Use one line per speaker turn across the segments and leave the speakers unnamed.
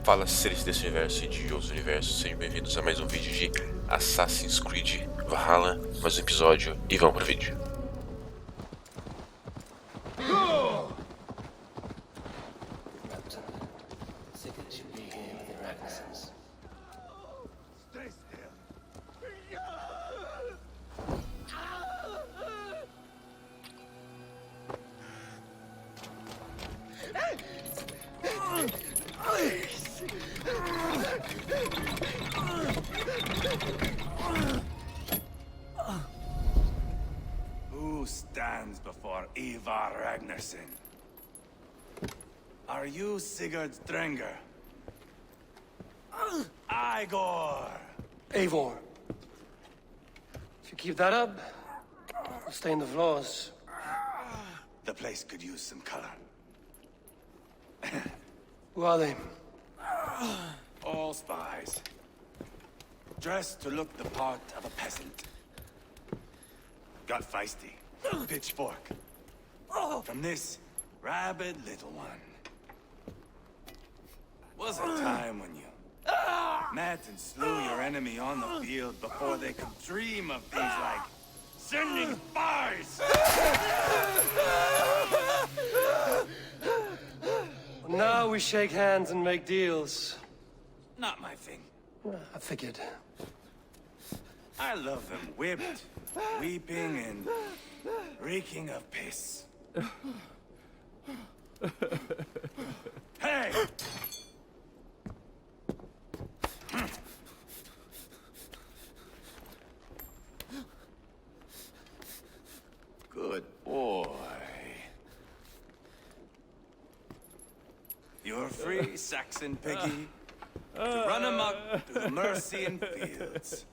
Fala, seres desse universo e de outros universos, sejam bem-vindos a mais um vídeo de Assassin's Creed Valhalla, mais um episódio, e vamos pro vídeo.
Who stands before Ivar Ragnarsson? Are you Sigurd Drenger? Igor!
Eivor. If you keep that up, you'll stain the floors.
The place could use some color.
Who are they?
All spies. Dressed to look the part of a peasant. Got feisty. Pitchfork. From this rabid little one. Was a time when you met and slew your enemy on the field before they could dream of things like sending spies!
Now we shake hands and make deals.
Not my thing.
I figured.
I love them whipped, weeping, and reeking of piss. Hey! Good boy. You're free, Saxon piggy, to run amok through the Mercian fields.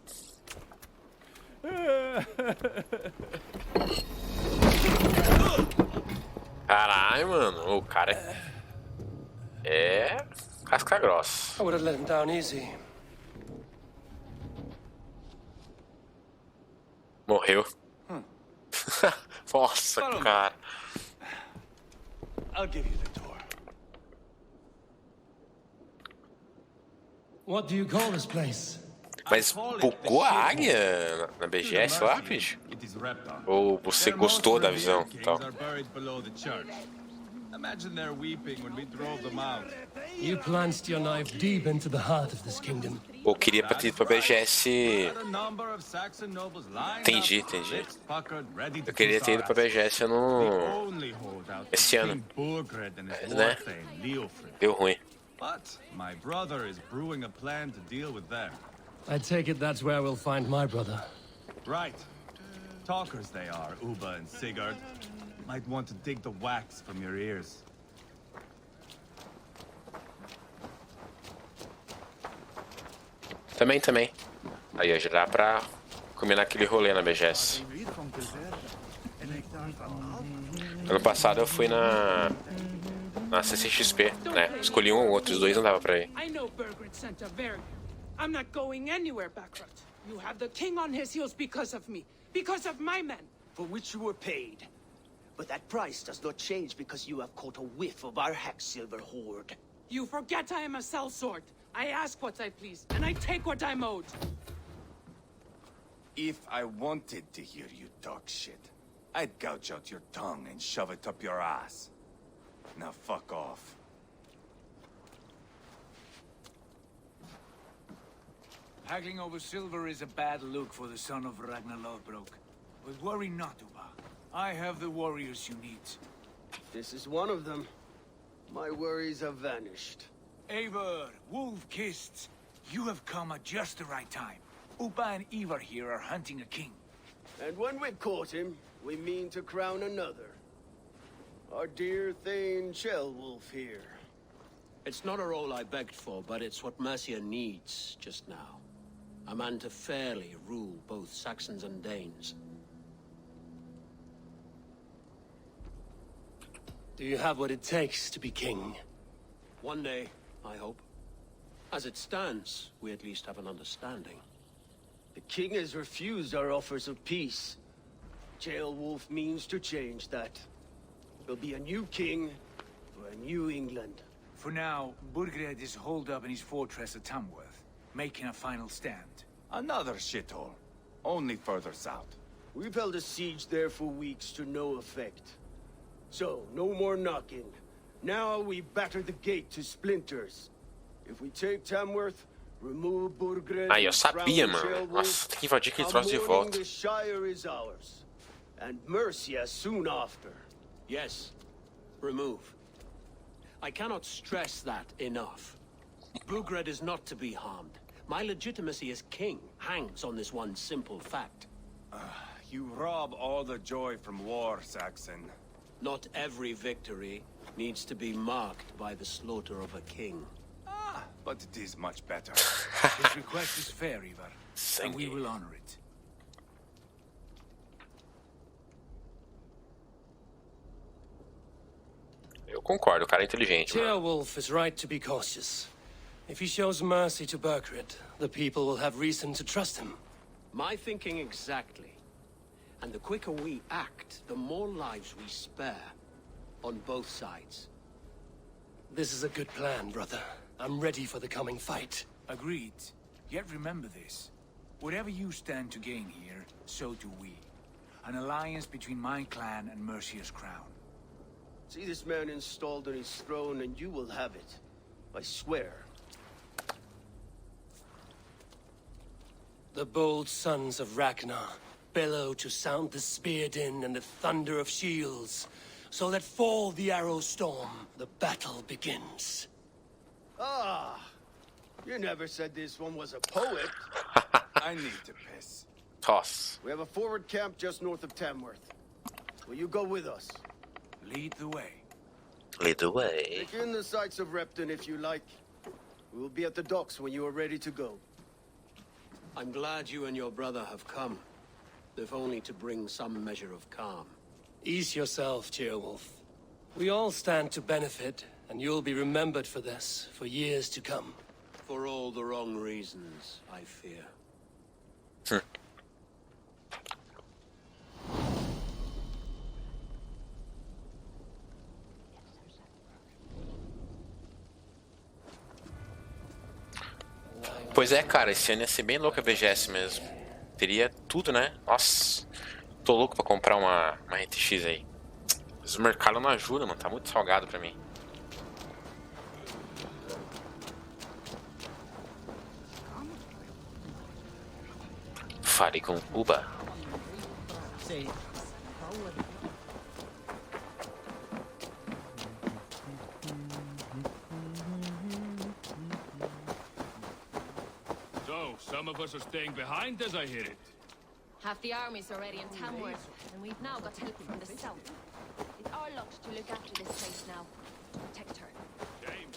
Caralho, mano, o cara é casca grossa.
I would have let him down easy.
Morreu. Nossa, cara.
I'll give you the tour.
What do you call this place?
Mas bugou a águia na BGS lá, bicho? Ou você gostou da visão? Então.
You plunged your knife deep into the heart of this kingdom.
Ou queria ter ido pra BGS. Entendi. Eu queria ter ido pra BGS esse ano. Mas, né? Deu ruim.
But my brother is brewing a plan to deal with them.
I take it that's where we'll find my brother.
Right. Talkers they are, Uba and Sigurd. Might want to dig the wax from your ears.
Também. Aí já dá pra comer naquele rolê na BGS. Ano passado eu fui na CCXP, né? Escolhi um ou outro, os dois não dava pra ir.
I'm not going anywhere, Backrot. You have the king on his heels because of me. Because of my men.
For which you were paid. But that price does not change because you have caught a whiff of our Hacksilver hoard.
You forget I am a sellsword. I ask what I please, and I take what I'm owed.
If I wanted to hear you talk shit, I'd gouge out your tongue and shove it up your ass. Now fuck off.
Haggling over silver is a bad look for the son of Ragnar Lodbrok. But worry not, Uba. I have the warriors you need.
This is one of them. My worries have vanished.
Eivor, wolf-kissed, you have come at just the right time. Uba and Ivar here are hunting a king.
And when we've caught him, we mean to crown another. Our dear Thane Shellwolf here.
It's not a role I begged for, but it's what Mercia needs just now. A man to fairly rule both Saxons and Danes.
Do you have what it takes to be king?
One day, I hope. As it stands, we at least have an understanding.
The king has refused our offers of peace. Jailwolf means to change that. There'll be a new king for a new England.
For now, Burgred is holed up in his fortress at Tamworth, making a final stand.
Another shithole. Only further south.
We've held a siege there for weeks to no effect. So, no more knocking. Now we batter the gate to splinters. If we take Tamworth, remove Burgred,
Aí, eu sabia, mano. Nossa, tem que invadir aquele troço de volta.
the Shire is ours. And Mercia soon after.
Yes. Remove. I cannot stress that enough. Burgred is not to be harmed. My legitimacy as king hangs on this one simple fact.
You rob all the joy from war, Saxon.
Not every victory needs to be marked by the slaughter of a king.
But it is much better.
His request is fair, Ivar, and we will honor it.
Eu concordo, o cara é inteligente, mano.
Tearwolf is right to be cautious. If he shows mercy to Burgred, the people will have reason to trust him.
My thinking exactly. And the quicker we act, the more lives we spare. On both sides.
This is a good plan, brother. I'm ready for the coming fight.
Agreed. Yet remember this. Whatever you stand to gain here, so do we. An alliance between my clan and Mercia's crown.
See this man installed on his throne and you will have it. I swear.
The bold sons of Ragnar bellow to sound the spear din and the thunder of shields, so that fall the arrow storm, the battle begins.
Ah! You never said this one was a poet.
I need to piss.
Toss.
We have a forward camp just north of Tamworth. Will you go with us?
Lead the way.
Lead the way.
Take in the sights of Repton if you like. We will be at the docks when you are ready to go.
I'm glad you and your brother have come. If only to bring some measure of calm.
Ease yourself, Tearwolf. We all stand to benefit, and you'll be remembered for this, for years to come.
For all the wrong reasons, I fear.
Pois é, cara, esse ano ia ser bem louco a VGS mesmo. Teria tudo, né? Nossa, tô louco pra comprar uma RTX aí. Mas o mercado não ajuda, mano. Tá muito salgado pra mim. Fale com Uba.
So, some of us are staying behind as I hear it.
Half the army's already in Tamworth, and we've now got help from the south. It's our lot to look after this place now. Protect her.
Shame.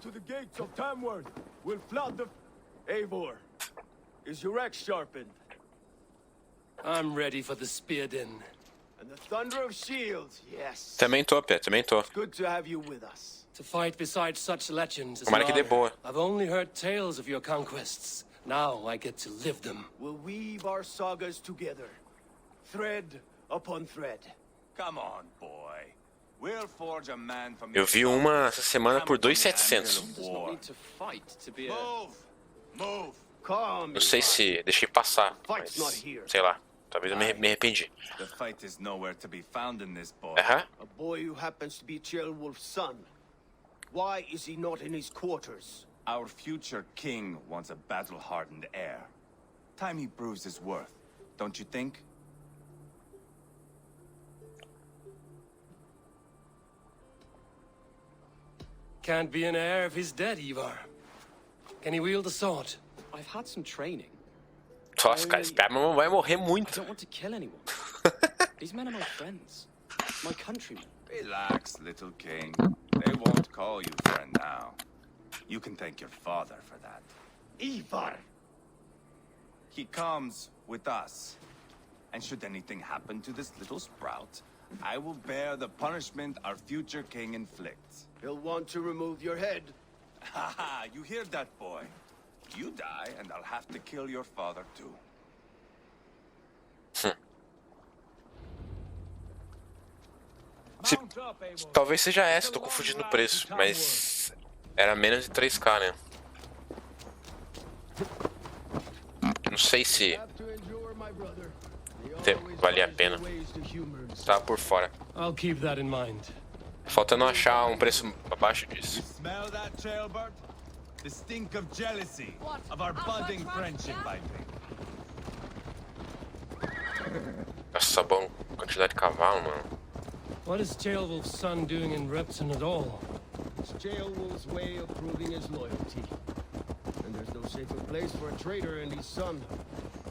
To the gates of Tamworth. We'll flood the... Eivor, is your axe sharpened?
I'm ready for the spear din.
And the thunder of shields, yes.
Também tô, Pé, também tô.
Good to have you with us.
To fight beside such legends is
Tomara
an
que dê
honor.
boa.
I've only heard tales of your conquests. Now I get to live them.
We'll weave our sagas together. Thread upon thread.
Come on, boy. We'll forge a man from
Eu vi uma essa semana por 2.700.
Move! Move!
Calm.
Não sei se deixei passar, mas sei lá. Talvez eu me arrependi.
The fight is nowhere to be found in this boy.
Aham.
A boy who happens to be Ceolwulf's son. Why is he not in his quarters?
Our future king wants a battle-hardened heir. Time he proves his worth, don't you think?
Can't be an heir if he's dead, Ivar. Can he wield a sword?
I've had some training.
Nossa, cara, esse Batman vai morrer
I
muito.
don't want to kill anyone. These men are my friends. My countrymen.
Relax, little king. They won't call you friend now. You can thank your father for that.
Ivar!
He comes with us. And should anything happen to this little sprout, I will bear the punishment our future king inflicts.
He'll want to remove your head.
Haha, you hear that, boy? You die, and I'll have to kill your father, too.
Talvez seja essa, tô confundindo o preço, mas era menos de 3k, né? Não sei se valia a pena. Tava por fora.
I'll keep that in mind.
Faltando achar um preço abaixo disso.
Smell that, Jailbird? The stink of jealousy of our budding friendship, I think.
Nossa, bom quantidade de cavalo, mano.
What is Ceolwulf's son doing in Repton at all?
It's Ceolwulf's way of proving his loyalty. And there's no safer place for a traitor and his son.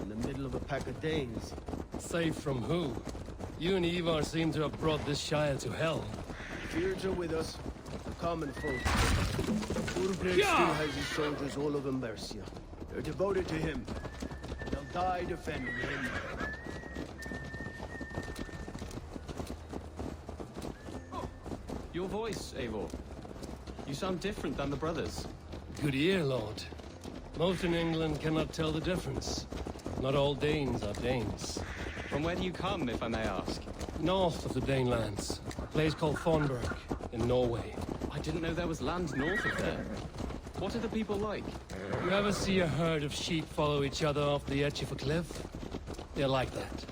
In the middle of a pack of Danes.
Safe from who? You and Ivar seem to have brought this Shire to hell.
Fears are with us, the common folk. Urbred still has his soldiers all over Mercia. They're devoted to him. They'll die defending him.
Your voice, Eivor. You sound different than the brothers.
Good ear, Lord. Most in England cannot tell the difference. Not all Danes are Danes.
From where do you come, if I may ask?
North of the Danelands, a place called Thornburg, in Norway.
I didn't know there was land north of there. What are the people like?
You ever see a herd of sheep follow each other off the edge of a cliff? They're like that.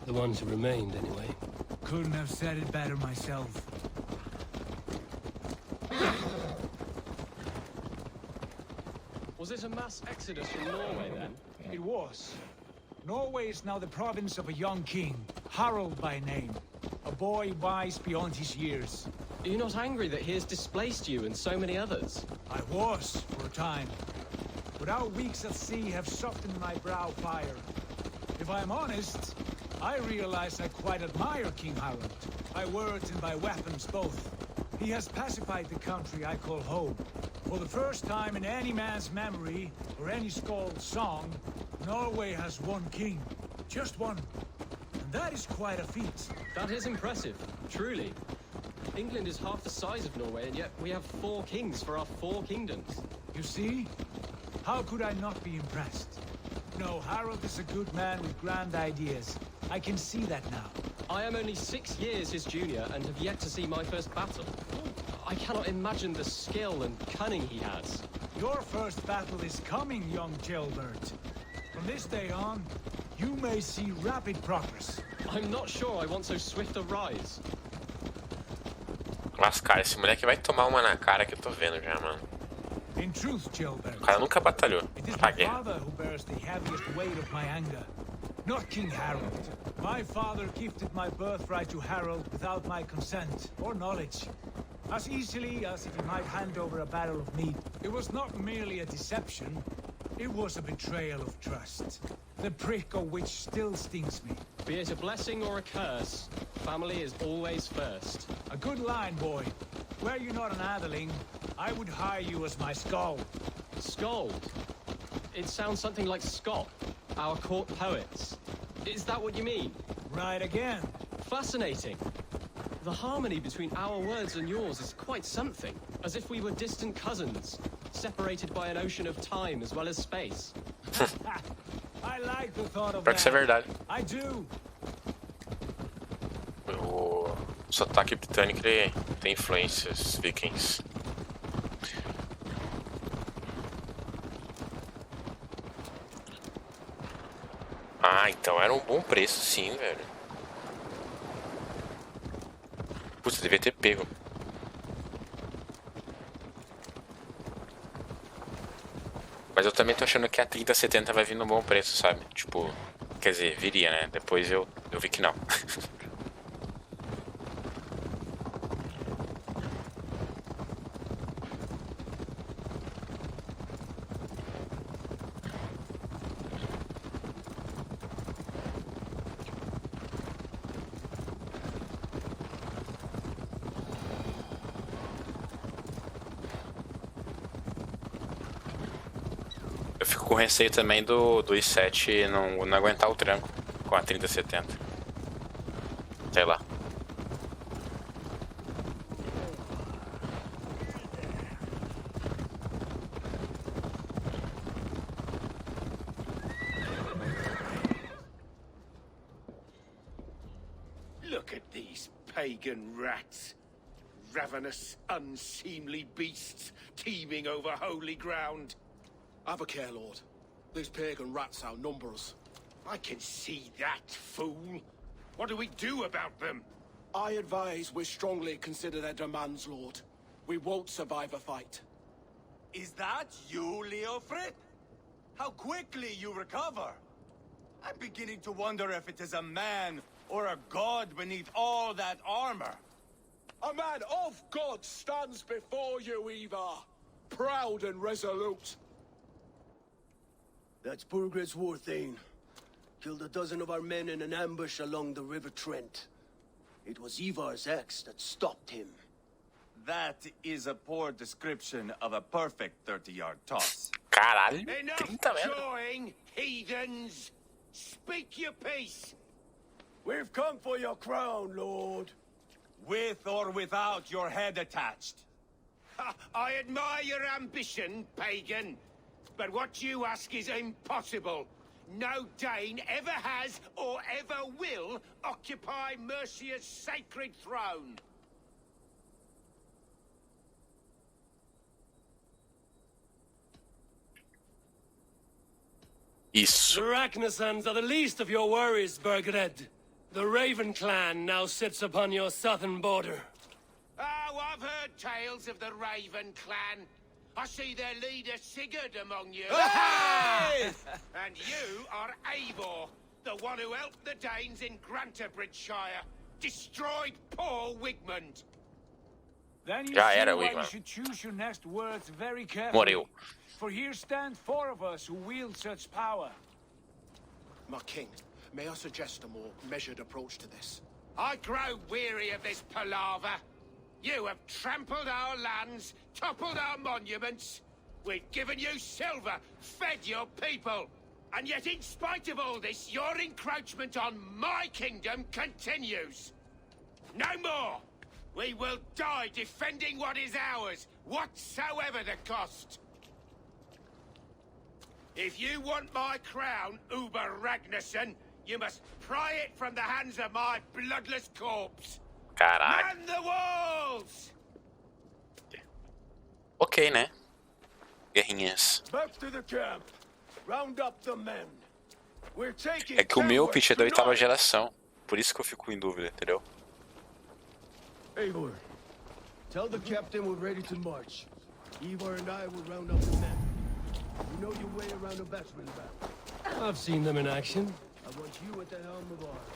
The ones who remained, anyway.
Couldn't have said it better myself.
Was it a mass exodus from Norway, then?
It was. Norway is now the province of a young king, Harald by name. A boy wise beyond his years.
Are you not angry that he has displaced you and so many others?
I was, for a time. But our weeks at sea have softened my brow fire. If I'm honest, I realize I quite admire King Harald. By words and by weapons both. He has pacified the country I call home. For the first time in any man's memory, or any skald's song, Norway has one king. Just one. And that is quite a feat.
That is impressive, truly. England is half the size of Norway, and yet we have 4 kings for our 4 kingdoms.
You see? How could I not be impressed? No, Harald is a good man with grand ideas. I can see that now.
I am only 6 years his junior and have yet to see my first battle. I cannot imagine the skill and cunning he has.
Your first battle is coming, young Jailbird. From this day on, you may see rapid progress.
I'm not sure I want so swift a rise.
Nossa, cara, esse moleque vai tomar uma na cara que eu tô vendo já, mano.
In truth, Jailbird,
O cara nunca batalhou
it is
pra
my
guerra.
father who bears the heaviest weight of my anger, not King Harald. My father gifted my birthright to Harald without my consent or knowledge. As easily as if he might hand over a barrel of meat. It was not merely a deception, it was a betrayal of trust. The prick of which still stings me.
Be it a blessing or a curse, family is always first.
A good line, boy. Were you not an atheling, I would hire you as my skald.
Skald? It sounds something like Scott, our court poets. Is that what you mean?
Right again.
Fascinating. The harmony between our words and yours is quite something. As if we were distant cousins, separated by an ocean of time as well as space.
I like the thought of
Pode ser
that.
verdade.
I do.
O sotaque britânico ele tem influências vikings. Ah, então era um bom preço sim, velho. Putz, devia ter pego. Mas eu também tô achando que a 3070 vai vir num bom preço, sabe? Tipo, quer dizer, viria, né? Depois eu vi que não. com receio também do i7 não aguentar o tranco com a 3070. Sei lá.
Look at these pagan rats. Ravenous, unseemly beasts teeming over holy ground.
Have a care, Lord. These pagan rats outnumber us.
I can see that, fool. What do we do about them?
I advise we strongly consider their demands, Lord. We won't survive a fight.
Is that you, Leofrid? How quickly you recover! I'm beginning to wonder if it is a man or a god beneath all that armor.
A man of God stands before you, Ivar. Proud and resolute.
That's Burgred's war thane. Killed a dozen of our men in an ambush along the River Trent. It was Ivar's axe that stopped him.
That is a poor description of a perfect 30-yard toss.
Caralho,
Enough
30 mesmo.
jawing, heathens! Speak your piece!
We've come for your crown, Lord.
With or without your head attached.
Ha, I admire your ambition, pagan. But what you ask is impossible. No Dane ever has or ever will occupy Mercia's sacred throne.
Isso.
The Ragnarsons are the least of your worries, Burgred. The Raven clan now sits upon your southern border.
Oh, I've heard tales of the Raven clan. I see their leader Sigurd among you.
Hey!
And you are Eivor, the one who helped the Danes in Grantabridgeshire. Destroyed poor Wigmund.
Then you
Já
see
era,
why you
Wigman.
should choose your next words very carefully.
Morreu.
For here stand 4 of us who wield such power.
My king, may I suggest a more measured approach to this?
I grow weary of this palaver. You have trampled our lands, toppled our monuments. We've given you silver, fed your people. And yet in spite of all this, your encroachment on my kingdom continues. No more! We will die defending what is ours, whatsoever the cost. If you want my crown, Uber Ragnarsson, you must pry it from the hands of my bloodless corpse.
Caralho.
Man the walls!
Ok, né? Guerrinhas.
Back to the camp. Round up the men. We're taking
É que o meu
Tamworth
pitch é da 8ª
tonight.
geração. Por isso que eu fico em dúvida, entendeu?
Eivor, tell the captain we're ready to march. Ivar and I will round up the men. You know your way around a batsman battle.
I've seen them in action.
I want you at the helm of ours.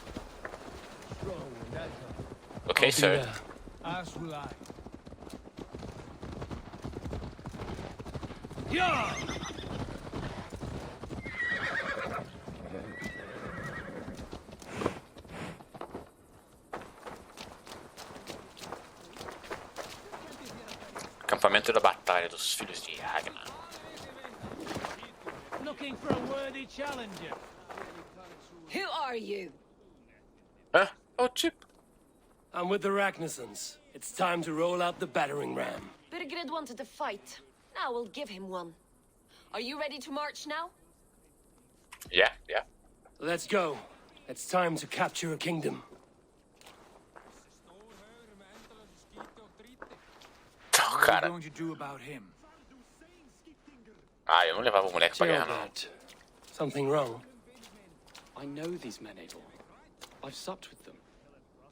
Strong and agile.
Ok,
I'll be
sir.
there.
As will I.
Yeah!
Acampamento da Batalha dos Filhos de Ragnar.
Looking for a worthy challenger.
Who are you?
Hã? Oh, tipo.
I'm with the Ragnarsons. It's time to roll out the battering ram.
Birgrid wanted to fight. Now we'll give him one. Are you ready to march now?
Yeah, yeah.
Let's go. It's time to capture a kingdom.
Então,
What are
cara.
you going to do about him?
Ah, eu não levava o moleque pra guerra, não.
Gilbert, something wrong?
I know these men, Adol. I've supped with them.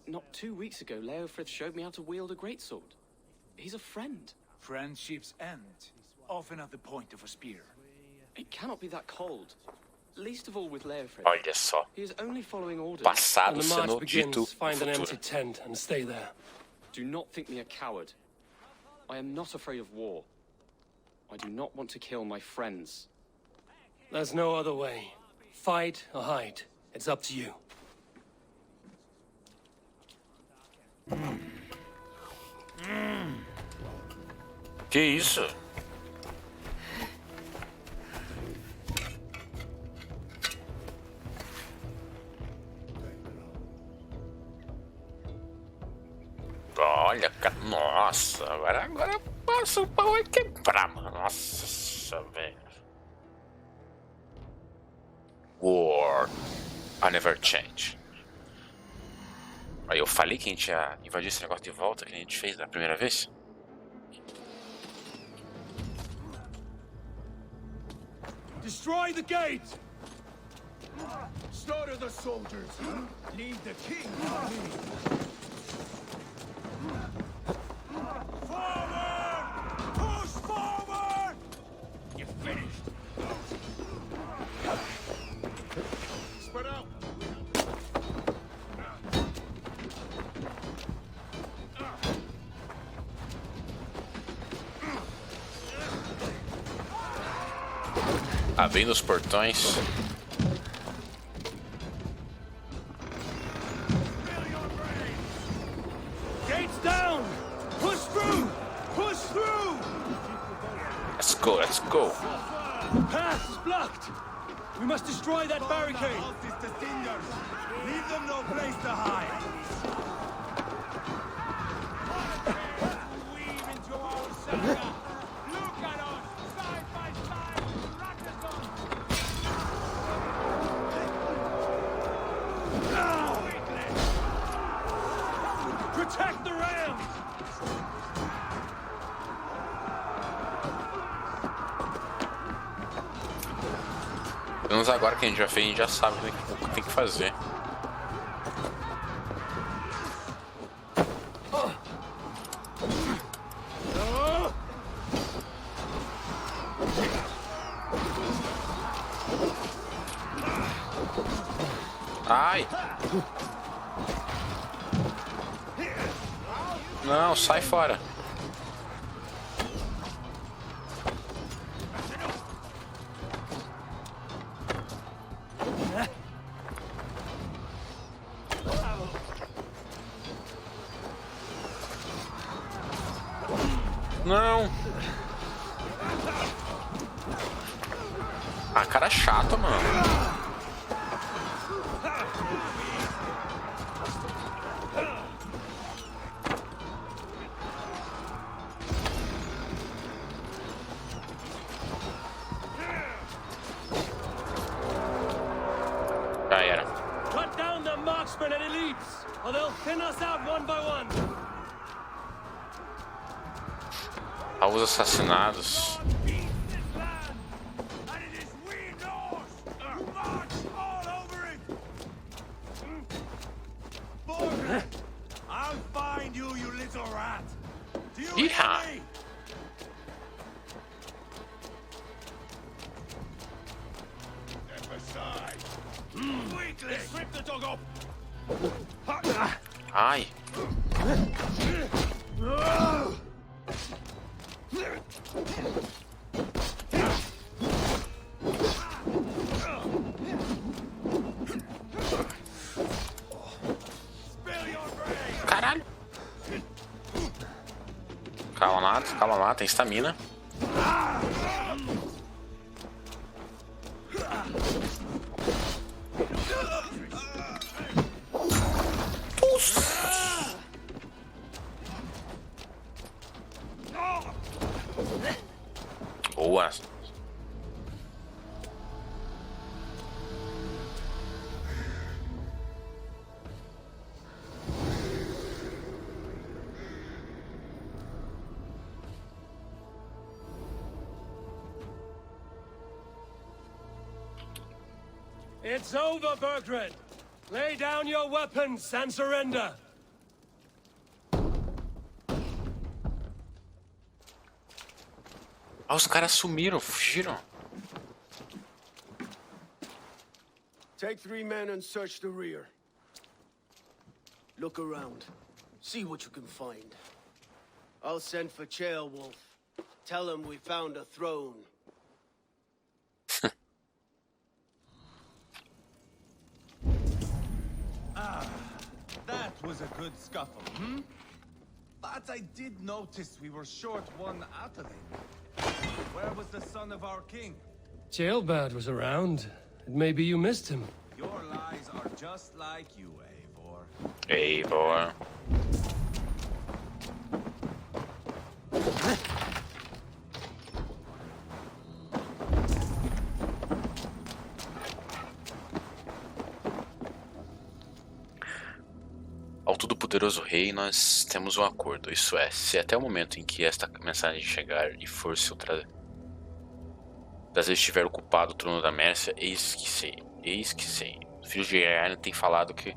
Not 2 weeks ago, Leofrith showed me how to wield a greatsword. He's a friend.
Friendships end, often at the point of a spear.
It cannot be that cold. Least of all with Leofrith.
Olha só.
He is only following orders.
Passado
When the
sendo
march begins,
dito
find an empty
futuro.
tent and stay there.
Do not think me a coward. I am not afraid of war. I do not want to kill my friends.
There's no other way. Fight or hide. It's up to you.
Que isso? olha, cara. Nossa, agora passa o pau vai quebrar, mano. Nossa, velho. War. I never change. Aí eu falei que a gente ia invadir esse negócio de volta que a gente fez da primeira vez.
Destroy the gate! Slaughter the soldiers! Leave the king on me! Forward! Push forward! You're finished! Spread out!
Abrindo os portões.
Gates down! Push through! Push through!
Let's go, let's go.
Path is blocked! We must destroy that barricade!
Leave them no place to hide.
Weave into our saga. Look at us, side by side,
Protect the ram!
Pelo menos agora que a gente já fez, a gente já sabe o que tem que fazer. Ai! Não, sai fora. Não. Ah, cara chato, mano. Já era.
Cut down the marksmen and elites, or they'll thin us out one by one.
Aos assassinados.
I'll find you, you little rat. Do you
Yeehaw.
hear me? Step aside. Weakling. Strip the dog off.
Ai. Caralho. Calma lá, tem estamina. Boa.
It's over, Bergred. Lay down your weapons and surrender.
Ah, os caras sumiram, fugiram.
Take 3 men and search the rear. Look around. See what you can find. I'll send for Chaelwolf. Tell him we found a throne.
That was a good scuffle, hmm? But I did notice we were short one Athelin. Where was the son of our king?
Jailbird was around. Maybe you missed him.
Your lies are just like you, Eivor.
Eivor. todo-poderoso rei, nós temos um acordo. Isso é, se até o momento em que esta mensagem chegar e for se outra das vezes tiver ocupado o trono da Mércia, eis que sei. Os filhos de Ragnar tem falado que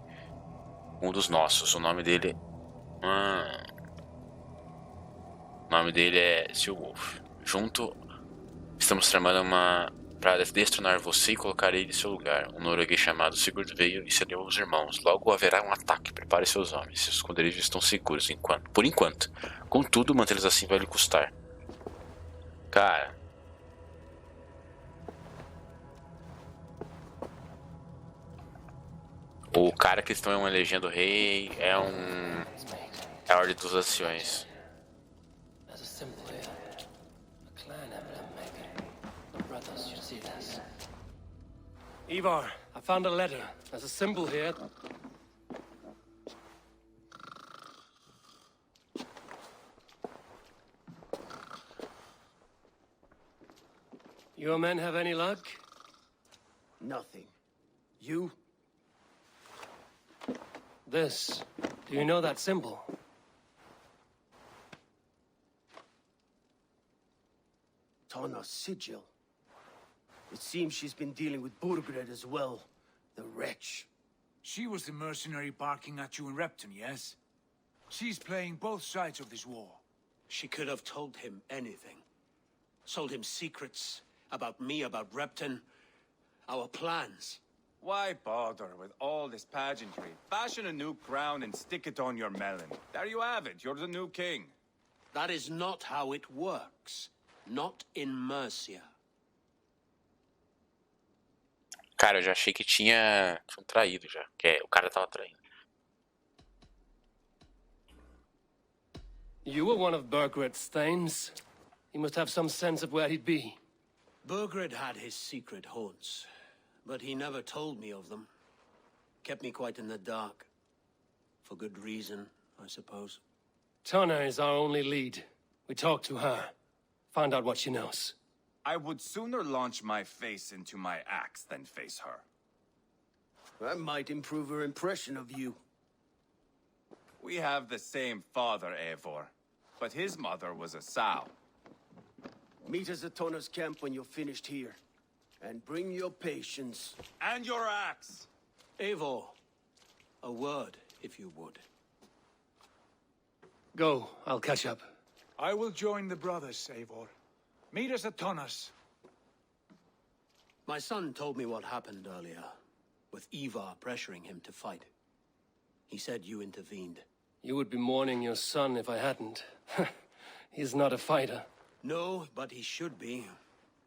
um dos nossos, o nome dele é Silwolf. Junto, estamos tramando para destronar você e colocar ele em seu lugar. Um norueguês chamado Sigurd veio e cedeu os irmãos. Logo haverá um ataque. Prepare seus homens. Seus esconderijos estão seguros por enquanto. Contudo, mantê-los assim vai lhe custar. Cara. O cara que estão elegendo rei é a Ordem dos Anciões.
Ivar, I found a letter. There's a symbol here. Your men have any luck?
Nothing. You?
This. Do you know that symbol?
Tana's sigil. It seems she's been dealing with Burgred as well. The wretch.
She was the mercenary barking at you in Repton, yes? She's playing both sides of this war.
She could have told him anything. Sold him secrets about me, about Repton, our plans.
Why bother with all this pageantry? Fashion a new crown and stick it on your melon. There you have it. You're the new king.
That is not how it works. Not in Mercia.
Cara, eu já achei que tinham traído já. O cara tava traindo.
You were one of Burgred's thanes. He must have some sense of where he'd be.
Burgred had his secret haunts, but he never told me of them. Kept me quite in the dark. For good reason, I suppose.
Tana is our only lead. We talk to her. Find out what she knows.
I would sooner launch my face into my axe than face her.
That might improve her impression of you.
We have the same father, Eivor, but his mother was a sow.
Meet us at Tana's camp when you're finished here. And bring your patience.
And your axe!
Eivor, a word, if you would.
Go, I'll catch up.
I will join the brothers, Eivor. Meet us at Tonas.
My son told me what happened earlier, with Ivar pressuring him to fight. He said you intervened.
You would be mourning your son if I hadn't. He's not a fighter.
No, but he should be.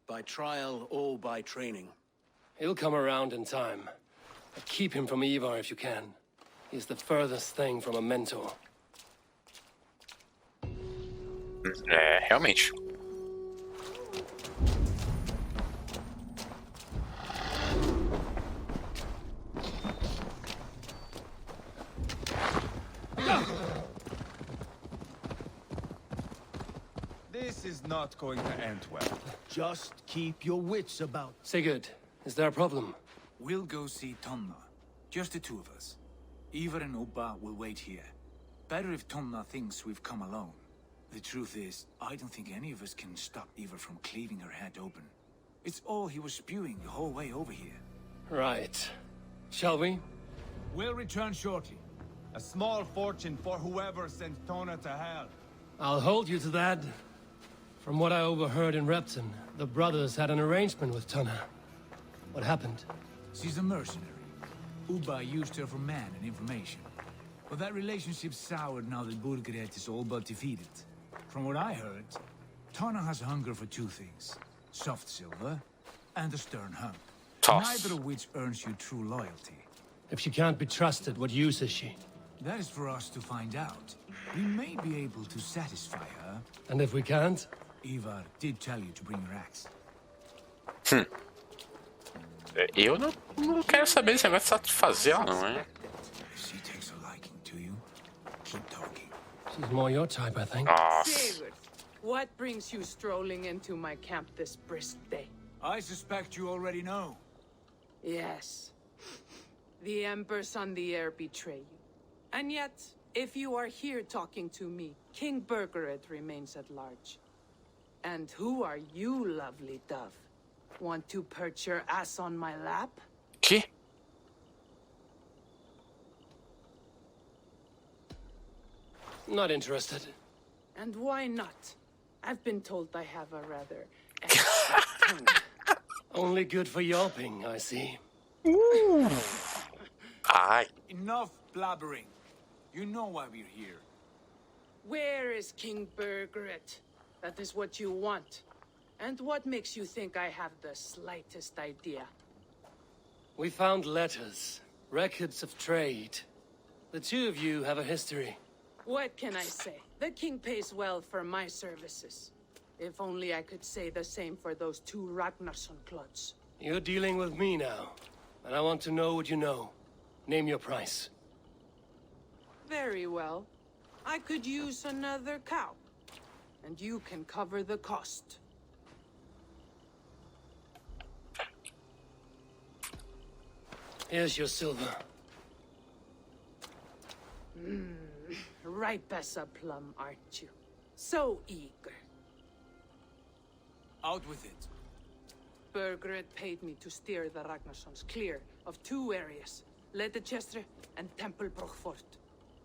By trial or by training.
He'll come around in time. But keep him from Ivar if you can. He's the furthest thing from a mentor.
Realmente.
This is not going to end well.
Just keep your wits about.
Sigurd, is there a problem?
We'll go see Tonna. Just the two of us. Ivar and Ubba will wait here. Better if Tonna thinks we've come alone. The truth is, I don't think any of us can stop Ivar from cleaving her head open. It's all he was spewing the whole way over here.
Right. Shall we?
We'll return shortly.
A small fortune for whoever sent Tona to hell.
I'll hold you to that. From what I overheard in Repton, the brothers had an arrangement with Tana. What happened?
She's a mercenary. Ubba used her for man and information. But that relationship soured now that Burgred is all but defeated. From what I heard, Tana has hunger for two things. Soft silver and a stern hunk. Neither of which earns you true loyalty.
If she can't be trusted, what use is she?
That is for us to find out. We may be able to satisfy her.
And if we can't?
Ivar did tell you to bring your axe.
Eu não quero saber desse negócio de satisfazer, não é?
She takes a liking to you. Keep talking.
She's more your type, I think.
Sigurd, what brings you strolling into my camp this brisk day?
I suspect you already know.
Yes. The Embers on the air betray you. And yet, if you are here talking to me, King Bergeret remains at large. And who are you, lovely dove? Want to perch your ass on my lap?
Que?
Not interested.
And why not? I've been told I have a rather tongue.
Only good for yelping, I see.
Ai.
Enough blabbering. You know why we're here.
Where is King Bergeret? That is what you want. And what makes you think I have the slightest idea?
We found letters, records of trade. The two of you have a history.
What can I say? The king pays well for my services. If only I could say the same for those two Ragnarsson clods.
You're dealing with me now, and I want to know what you know. Name your price.
Very well. I could use another cow. And you can cover the cost.
Here's your silver.
Ripe as a plum, aren't you? So eager.
Out with it.
Bergeret paid me to steer the Ragnarssons clear of two areas, Lodbrok and Tempelbroch Fort.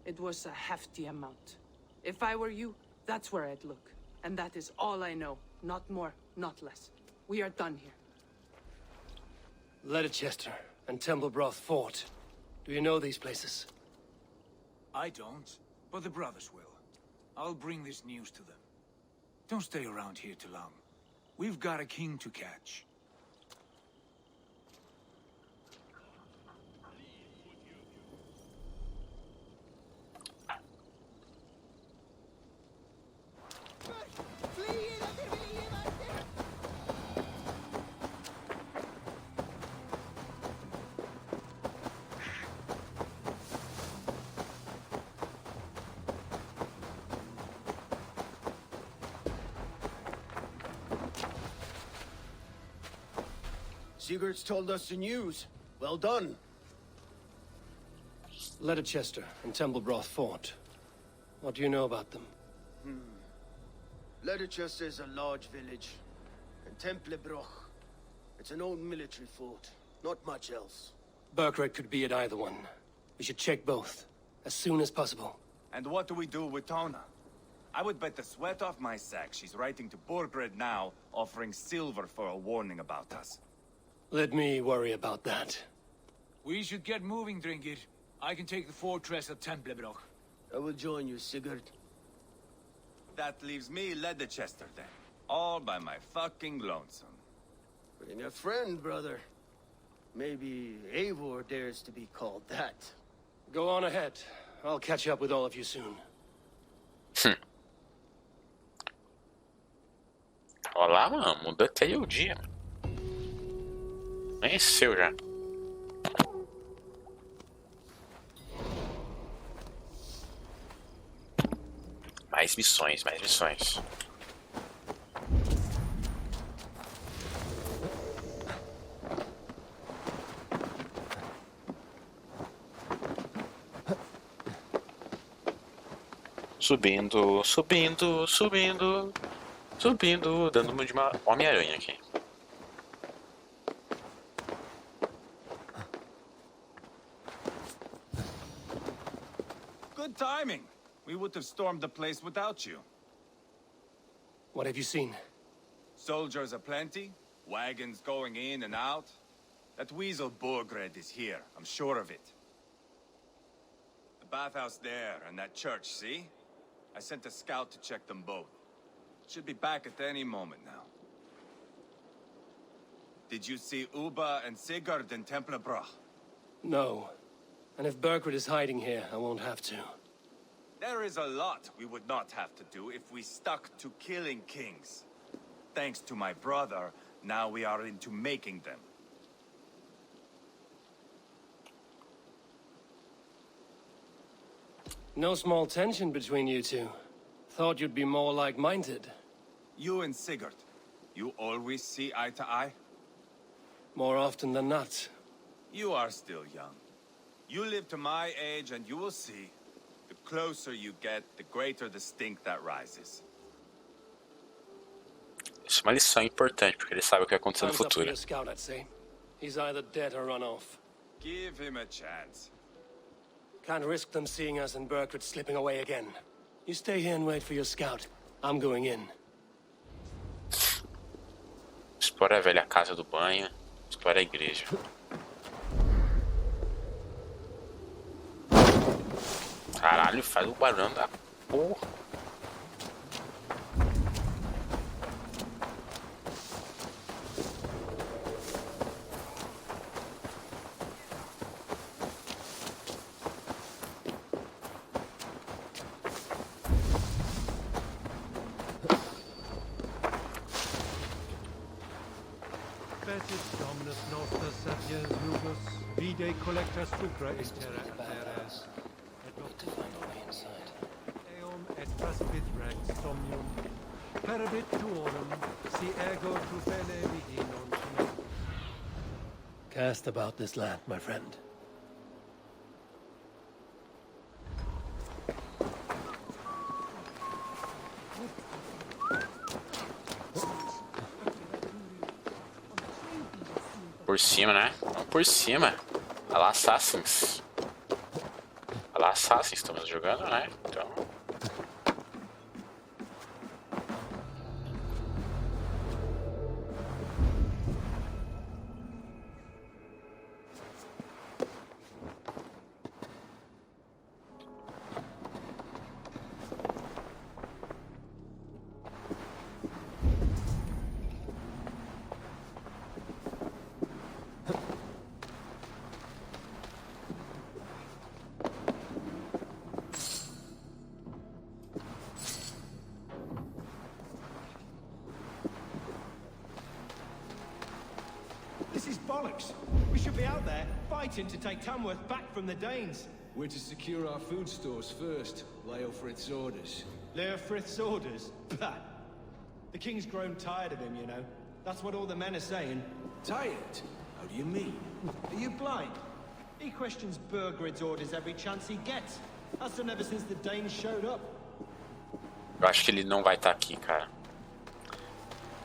It was a hefty amount. If I were you, that's where I'd look. And that is all I know. Not more, not less. We are done here.
Lodbrok and Tempelbroch Fort. Do you know these places?
I don't, but the brothers will. I'll bring this news to them. Don't stay around here too long. We've got a king to catch.
Sigurd's told us the news. Well done.
Lodbrok and Tempelbroch Fort. What do you know about them?
Lodbrok is a large village. And Tempelbroch, it's an old military fort. Not much else.
Bergeret could be at either one. We should check both, as soon as possible.
And what do we do with Tona? I would bet the sweat off my sack she's writing to Borgred now, offering silver for a warning about us.
Let me worry about that.
We should get moving, Dringir. I can take the fortress of Tempelbroch.
I will join you, Sigurd.
That leaves me Lodbrok then. All by my fucking lonesome.
Bring a friend, brother. Maybe Eivor dares to be called that.
Go on ahead. I'll catch up with all of you soon.
Olá, mano. Mudou até o dia. Amanheceu já. Mais missões, mais missões. Subindo, subindo, subindo, subindo, dando uma de uma Homem-Aranha aqui.
Good timing. We would have stormed the place without you.
What have you seen?
Soldiers aplenty, wagons going in and out. That weasel Borgred is here, I'm sure of it. The bathhouse there and that church, see? I sent a scout to check them both. Should be back at any moment now. Did you see Uba and Sigurd in Tempelbroch?
No. And if Bergeret is hiding here, I won't have to.
There is a lot we would not have to do if we stuck to killing kings. Thanks to my brother, now we are into making them.
No small tension between you two. Thought you'd be more like-minded.
You and Sigurd, you always see eye to eye?
More often than not.
You are still young. You live to my age and you will see. The closer you get, the greater the stink that rises.
Isso é uma lição importante, porque ele sabe o que vai acontecer no
Time's up for
futuro.
your scout, I'd say. He's either dead or run off.
Give him a chance.
Can't risk them seeing us and Burkhardt slipping away again. You stay here and wait for your scout. I'm going in.
Explora a velha casa do banho, explora a igreja. Caralho, faz o barulho da porra.
Betis Dominus Nostra Sapiens Nugus, Vide Collecta Supra in Terra Teres.
To find a way inside.
Eum et praspit rex somnium, perabit tuorum, si ergo tu bene vidi non.
Cast about this land, my friend.
Por cima, né? Vamos por cima. Olha lá, Assassins. Olha lá, Assassins. Estamos jogando, né? Então...
This is bollocks. We should be out there, fighting to take Tamworth back from the Danes.
We're to secure our food stores first. Leofrith's orders.
Leofrith's orders? Bah! The king's grown tired of him, you know. That's what all the men are saying.
Tired? How do you mean?
Are you blind? He questions Burgred's orders every chance he gets. Has done ever since the Danes showed up.
Eu acho que ele não vai estar aqui, cara.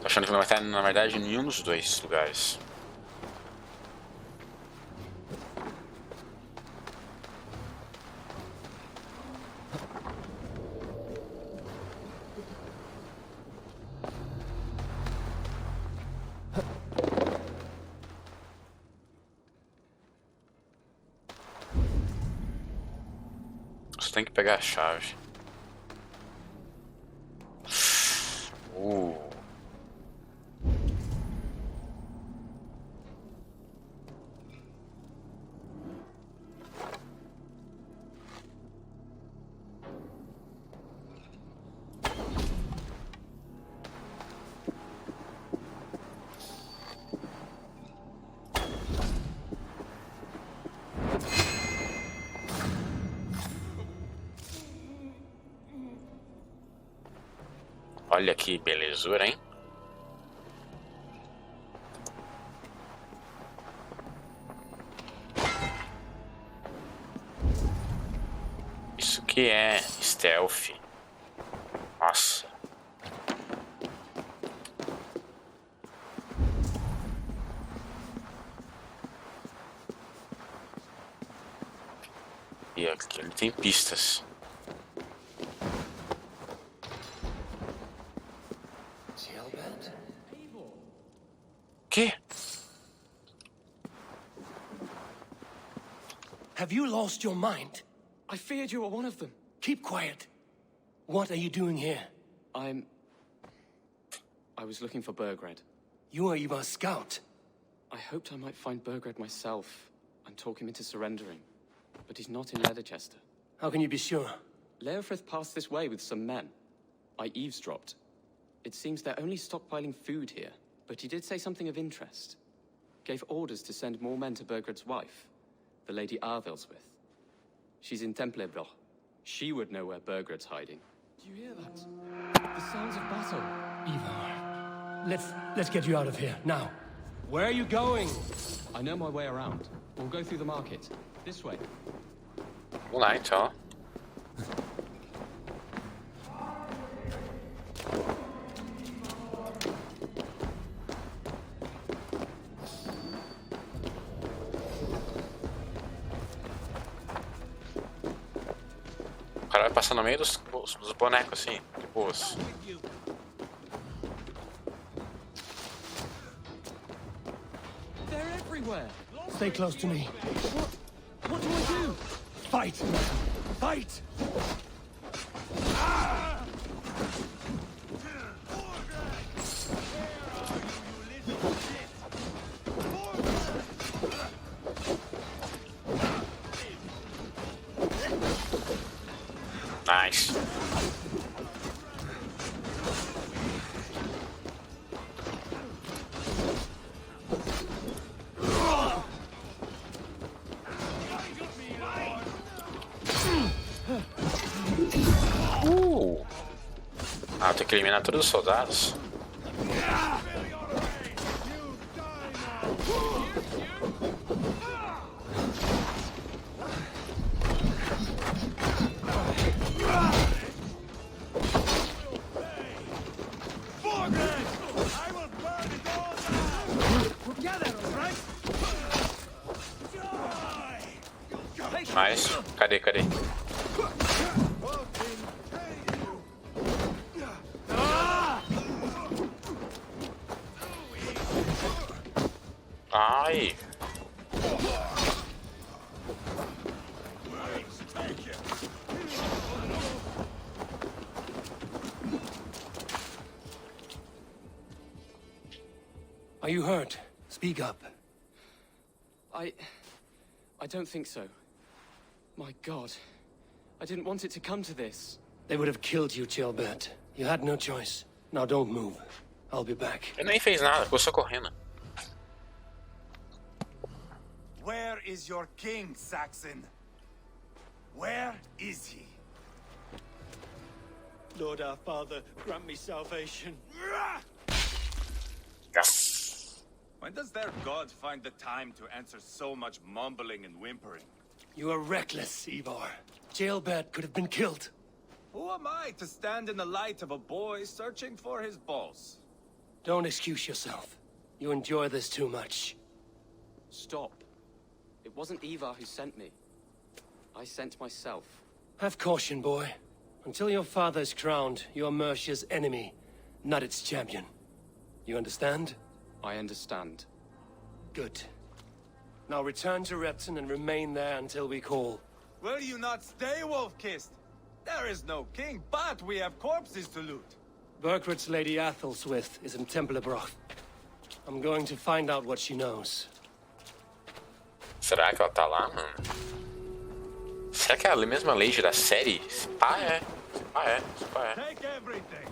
Tô achando que ele não vai estar, na verdade, em nenhum dos dois lugares. Você tem que pegar a chave. Olha que belezura, hein? Isso que é stealth. Nossa. E aqui ele tem pistas. ¿Qué?
Have you lost your mind?
I feared you were one of them.
Keep quiet. What are you doing here?
I was looking for Burgred.
You are Ivar's scout.
I hoped I might find Burgred myself and talk him into surrendering. But he's not in Leatherchester.
How can you be sure?
Leofrith passed this way with some men. I eavesdropped. It seems they're only stockpiling food here, but he did say something of interest. Gave orders to send more men to Burgred's wife, the Lady Arvelswith. She's in Templebroch. She would know where Burgred's hiding. Do you hear that? The sounds of battle.
Ivar, let's get you out of here, now. Where are you going?
I know my way around. We'll go through the market. This way.
Vamos lá, então. O cara vai passar no meio dos bonecos assim, de boas.
They're everywhere. Stay close to me. What do I do? Fight! Fight!
Nice. Ah, tem que eliminar todos os soldados. Mas, cadê? Ai!
Are you hurt? Speak up.
I don't think so. My God. I didn't want it to come to this.
They would have killed you, Gilbert. You had no choice. Now don't move. I'll be back.
Ele nem fez nada, ficou só correndo.
Where is your king, Saxon? Where is he?
Lord our Father, grant me salvation.
Yes.
When does their god find the time to answer so much mumbling and whimpering?
You are reckless, Ivar. Jailbird could have been killed.
Who am I to stand in the light of a boy searching for his balls?
Don't excuse yourself. You enjoy this too much.
Stop. It wasn't Ivar who sent me. I sent myself.
Have caution, boy. Until your father is crowned, you are Mercia's enemy, not its champion. You understand?
I understand.
Good. Now return to Repton and remain there until we call.
Will you not stay, Wolf-Kissed? There is no king, but we have corpses to loot.
Burgred's Lady Athelstwith is in Tempelbroch. I'm going to find out what she knows.
Será que ela tá lá, mano? Será que é a mesma lady da série? Se pá é. Se pá é.
Take everything.